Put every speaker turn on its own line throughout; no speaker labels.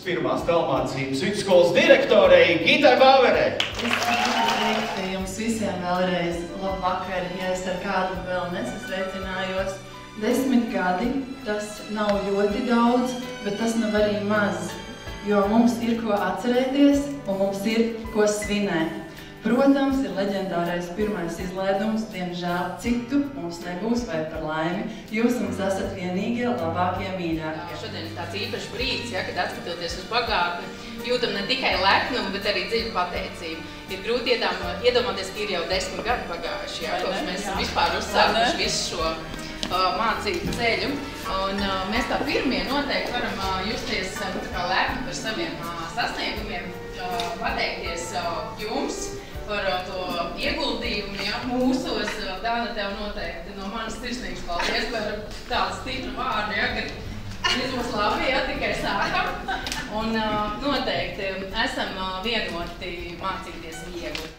pirmās tālmācības vidusskolas direktorei Gitai Bauerei.
Es gribu teikt jums visiem vēlreiz labvakar, ja es ar kādu vēl nesasveicinājos. 10 gadi, tas nav ļoti daudz, bet tas nav arī maz, jo mums ir ko atcerēties un mums ir ko svinēt. Protams, ir leģendārais pirmais izlaidums, diemžēl citu mums nebūs vai par laimi. Jūs mums esat vienīgie, labākie, mīļākie.
Šodien ir tāds īpašs brīdis, kad atskatoties uz pagātni, jūtam ne tikai lepnumu, bet arī dziļu pateicību. Ir grūti iedomāties, ka ir jau 10 gadi pagājuši, kopš mēs vispār uzsākuši visu šo mācību ceļu. Un mēs tā pirmie noteikti varam justies lepni par saviem sasniegumiem, pateikties jums par to ieguldījumu mūsos. Dāna, tev noteikti no manas sirsnīgas paldies par tādu stipru vārdu, ka vismaz labi, tikai sākam. Un noteikti esam vienoti mācīties viegli.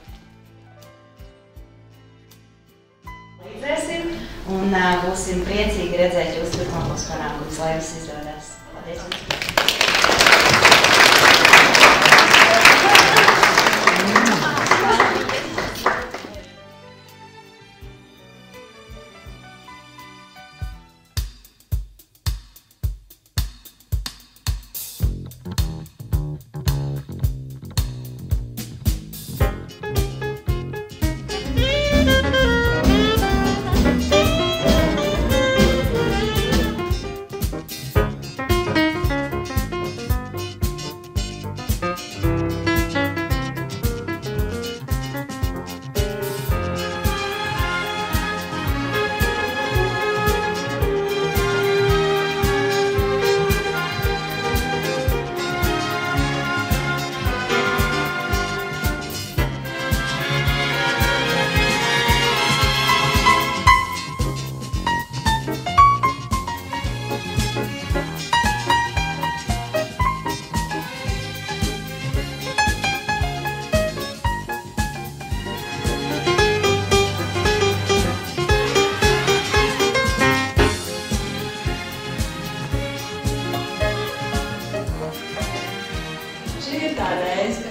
Līdzēsim un būsim priecīgi redzēt jūs turpmākos panākumus, lai viss izdodas. Paldies jums!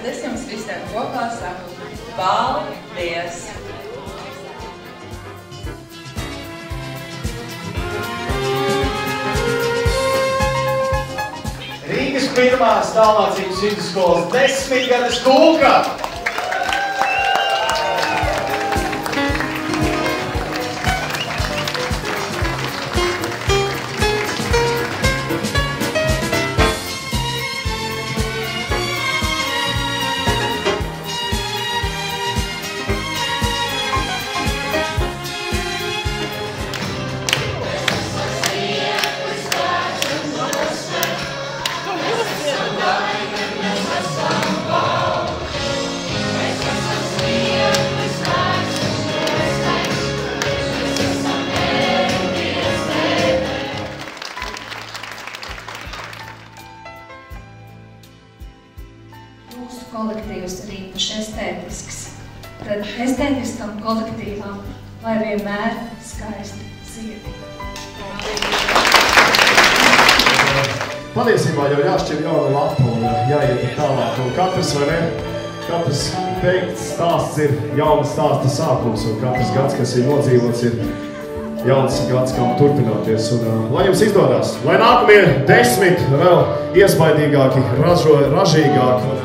Kad es jums visiem kopā saku paldies!
Rīgas pirmās tālmācības vidusskolas 10 gades kūka!
Mūsu kolektīvs ir īpaši estētisks. Tad estētiskam kolektīvam, lai vienmēr skaisti ziedi.
Patiesībā jau jāšķir jauna lapa un jāiet tālāk. Un katrs, vai ne, katrs teikts stāsts ir jaunas stāsta sākums, un katrs gads, kas ir nodzīvots, ir jauns gads, kam turpināties. Un, lai jums izdodas, lai nākamie 10 vēl iespaidīgāki, ražīgāki.